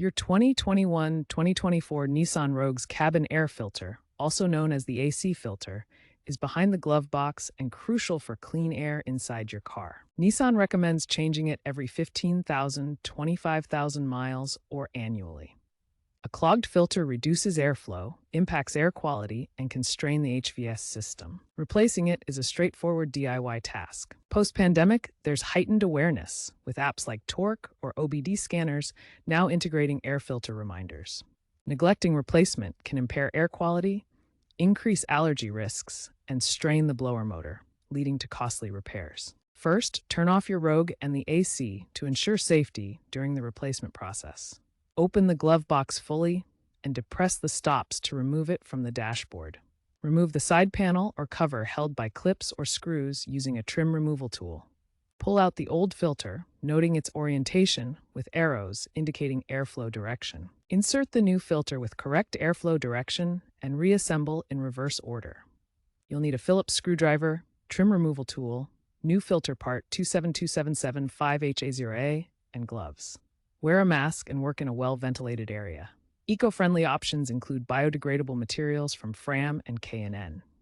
Your 2021-2024 Nissan Rogue's cabin air filter, also known as the AC filter, is behind the glove box and crucial for clean air inside your car. Nissan recommends changing it every 15,000, 25,000 miles, or annually. A clogged filter reduces airflow, impacts air quality, and can strain the HVS system. Replacing it is a straightforward DIY task. Post-pandemic, there's heightened awareness, with apps like Torque or OBD scanners now integrating air filter reminders. Neglecting replacement can impair air quality, increase allergy risks, and strain the blower motor, leading to costly repairs. First, turn off your Rogue and the AC to ensure safety during the replacement process. Open the glove box fully and depress the stops to remove it from the dashboard. Remove the side panel or cover held by clips or screws using a trim removal tool. Pull out the old filter, noting its orientation with arrows indicating airflow direction. Insert the new filter with correct airflow direction and reassemble in reverse order. You'll need a Phillips screwdriver, trim removal tool, new filter part 272775HA0A, and gloves. Wear a mask and work in a well-ventilated area. Eco-friendly options include biodegradable materials from Fram and K&N.